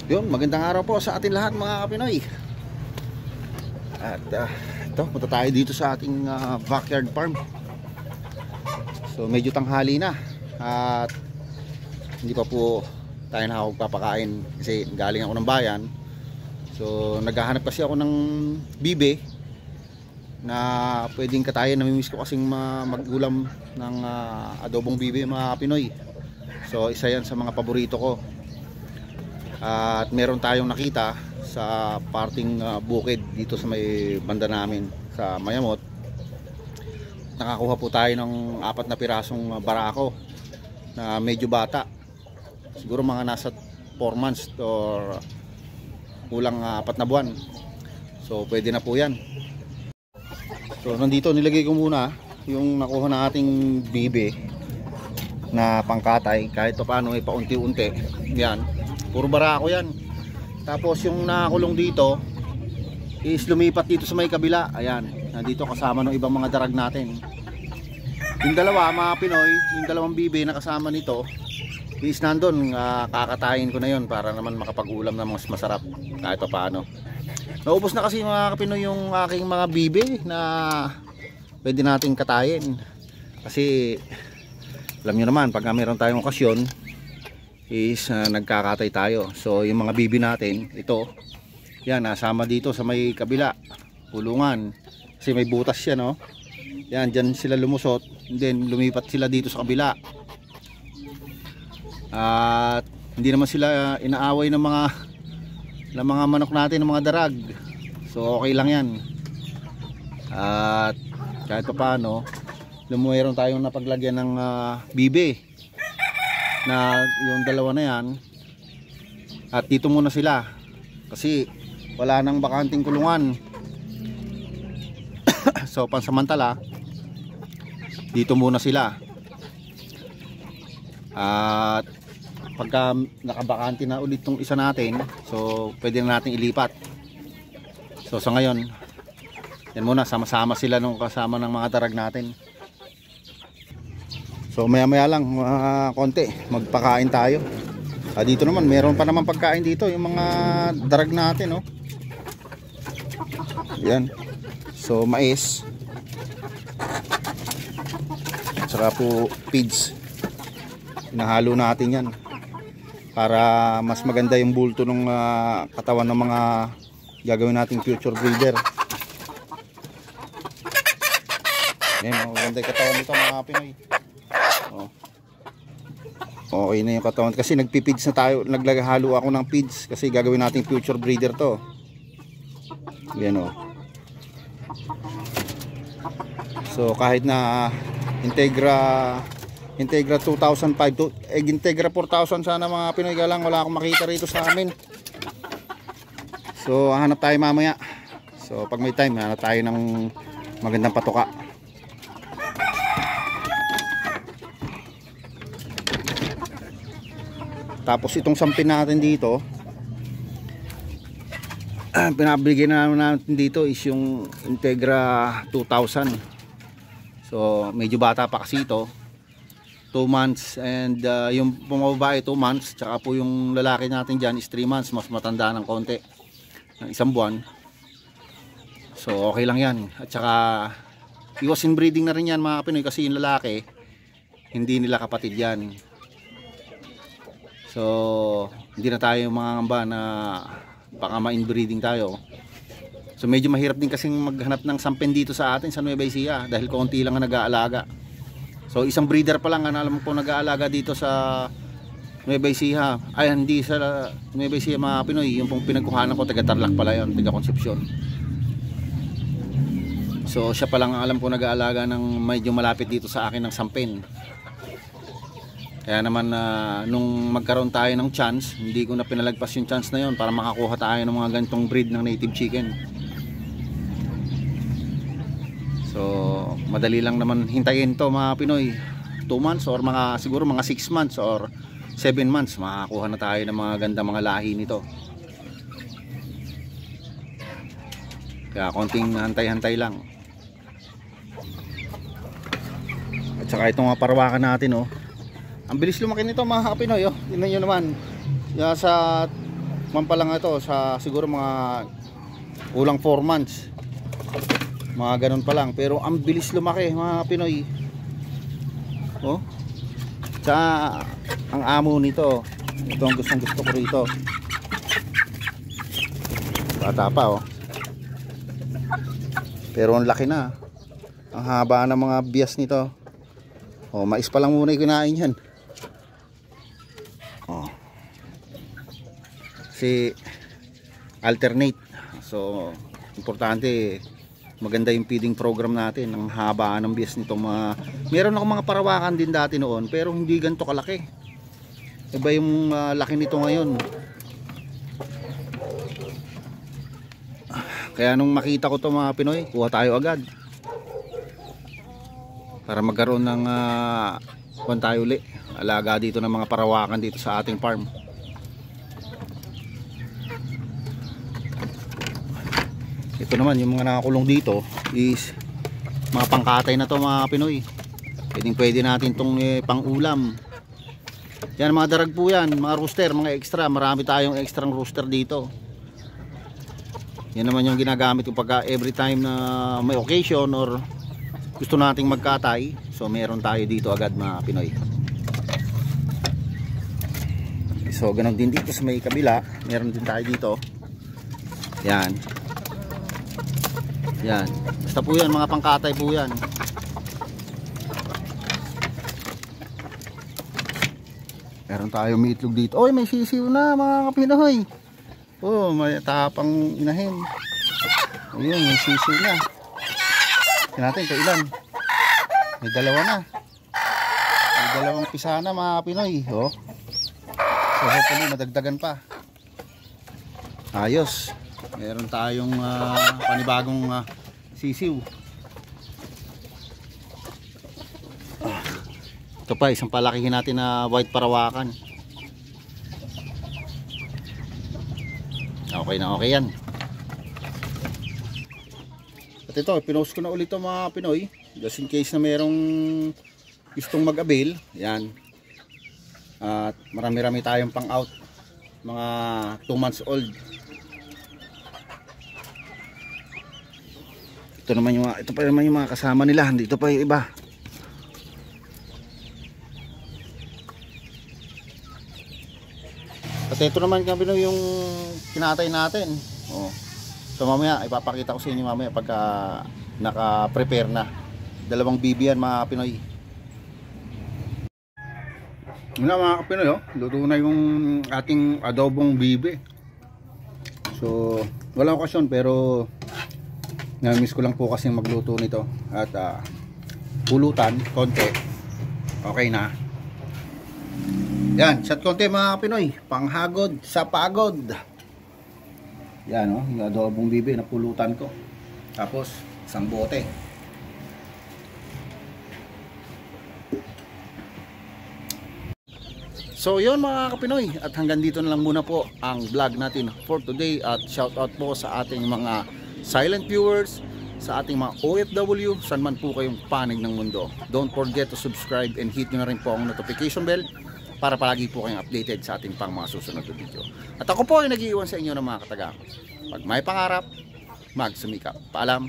Yun, magandang araw po sa atin lahat mga Kapinoy. At ito, punta tayo dito sa ating backyard farm. So medyo tanghali na at hindi pa po tayo nakapagpapakain kasi galing ako ng bayan. So naghahanap kasi ako ng bibe na pwedeng katayin. Namimiss ko kasing magulam ng adobong bibe mga Kapinoy. So isa yan sa mga paborito ko. At meron tayong nakita sa parting bukid dito sa may banda namin sa Mayamot. Nakakuha po tayo ng 4 na pirasong barako na medyo bata. Siguro mga nasa 4 months or kulang 4 na buwan. So pwede na po yan. So nandito nilagay ko muna yung nakuha na ating bibe na pangkatay. Kahit pa paano ay paunti-unti. Yan. Puro barako yan. Tapos yung nakakulong dito is lumipat dito sa may kabila. Ayan, nandito kasama ng ibang mga darag natin. Yung dalawa mga Pinoy, yung dalawang bibe na kasama nito is nandun, kakatayin ko na yon para naman makapag-ulam na mas masarap kahit pa paano. Naubos na kasi mga Pinoy yung aking mga bibe na pwede nating katayin. Kasi alam nyo naman, pag meron tayong okasyon is nagkakatay tayo. So yung mga bibi natin, ito yan, nasama dito sa may kabila kulungan kasi may butas yan, no? Yan, dyan sila lumusot and then lumipat sila dito sa kabila. At hindi naman sila inaaway ng mga manok natin, ng mga darag. So okay lang yan. At kahit pa paano lumumeron tayong napaglagyan ng bibe na yung dalawa na yan. At dito muna sila kasi wala nang bakanting kulungan. So pansamantala dito muna sila. At pagka nakabakante na ulit tong isa natin, so pwede na natin ilipat. So sa ngayon yan muna, sama-sama sila nung kasama ng mga darag natin. So maya maya lang mga konti magpakain tayo. Dito naman meron pa naman pagkain dito yung mga darag natin, no? Yan. So mais at saka po feeds, hinahalo natin yan para mas maganda yung bulto ng katawan ng mga gagawin nating future breeder. Yan, maganda yung katawan nito mga Pinoy. Okay na yung katawan kasi nagpipids na tayo, naglagahalo ako ng feeds kasi gagawin natin future breeder to. Yan o. So kahit na Integra 2005 to Integra 4000 sana mga Pinoy, galang wala akong makita rito sa amin. So hanap tayo mamaya. So pag may time hanap tayo ng magandang patuka. Tapos itong sampin natin dito, pinabigyan natin dito is yung Integra 2000. So medyo bata pa kasi ito, 2 months, and yung pumababae 2 months, tsaka po yung lalaki natin dyan is 3 months, mas matanda ng konti, ng 1 buwan. So okay lang yan. At saka iwas inbreeding na rin yan mga Pinoy kasi yung lalaki hindi nila kapatid yan. So hindi na tayo mangangamba na baka ma-inbreeding tayo. So medyo mahirap din kasing maghanap ng sampin dito sa atin sa Nueva Ecija dahil konti lang ang nag-aalaga. So isang breeder pa lang ang alam ko nag-aalaga dito sa Nueva Ecija. Ay hindi sa Nueva Ecija mga Pinoy, yung pong pinagkuhanan ko taga Tarlac pala yun, taga Concepcion. So siya pa lang ang alam ko nag-aalaga ng medyo malapit dito sa akin ng sampin. Kaya naman nung magkaroon tayo ng chance, hindi ko na pinalagpas yung chance na yon para makakuha tayo ng mga ganitong breed ng native chicken. So madali lang naman hintayin to mga Pinoy, 2 months or siguro mga 6 months or 7 months makakuha na tayo ng mga gandang mga lahi nito. Kaya konting hantay-hantay lang. At saka itong parawakan natin, oh. Ang bilis lumaki nito mga Kapinoy, oh. Tingnan nyo naman. Sa man pa lang ito sa siguro mga kulang 4 months. Mga ganun pa lang, pero ang bilis lumaki mga Pinoy. Oh. Sa ang amo nito, ito ang gusto ko rito. Bata pa oh. Pero ang laki na. Ang haba ng mga bias nito. Oh, mais pa lang muna kinain yan. Oh. Si alternate. So, importante maganda yung feeding program natin. Ang haba ng bias nitong mga, meron ako mga parawakan din dati noon, pero hindi ganito kalaki. Iba yung laki nito ngayon. Kaya nung makita ko to mga Pinoy, kuha tayo agad para magkaroon ng kuwan tayo uli, alaga dito ng mga parawakan dito sa ating farm. Ito naman yung mga nakakulong dito is mga pangkatay na to mga Pinoy. Pwede natin tong pang ulam. Yan mga darag po yan, mga rooster, mga extra. Marami tayong extra rooster dito. Yan naman yung ginagamit yung pagka every time na may occasion or gusto nating magkatay. So meron tayo dito agad mga Pinoy. So ganun din dito sa may kabila, meron din tayo dito. Yan. Yan. Basta po yan, mga pangkatay po yan. Meron tayo itlog dito. Oy, may sisiw na mga Pinoy. Oh, may tapang inahin. Ayun, may sisiw na. Tingnan natin kung ilan. May dalawa na. May dalawang pisa na mga Pinoy. Oh. So hopefully madagdagan pa. Ayos. Meron tayong panibagong sisiw. Ito pa, isang palakihin natin na white parawakan. Okay na okay yan. At ito, pinost ko na ulit ito mga Pinoy. Just in case na merong gustong mag-avail. Yan. At marami-rami tayong pang out. Mga 2 months old. Ito naman yung ito pa naman yung mga kasama nila, dito pa yung iba. At ito naman kami yung kinatay natin. Oh. So mamaya ipapakita ko sa inyo mamaya pagka naka-prepare na. Dalawang bibi yan mga Pinoy. Yun na mga Pinoy, oh. Luto na yung ating adobong bibi. So walang okasyon pero na-miss ko lang po kasi magluto nito at pulutan konti. Okay na. Yan, shot konti mga Pinoy, panghagod sa pagod. Yan oh, yung adobong bibi na pulutan ko. Tapos isang bote. So yun mga Kapinoy, at hanggang dito na lang muna po ang vlog natin for today. At shout out po sa ating mga silent viewers, sa ating mga OFW, saan man po kayong panig ng mundo. Don't forget to subscribe and hit nyo na rin po ang notification bell para palagi po kayong updated sa ating pang mga susunod na video. At ako po ay nag-iiwan sa inyo ng mga katagang. Pag may pangarap, magsumikap. Paalam.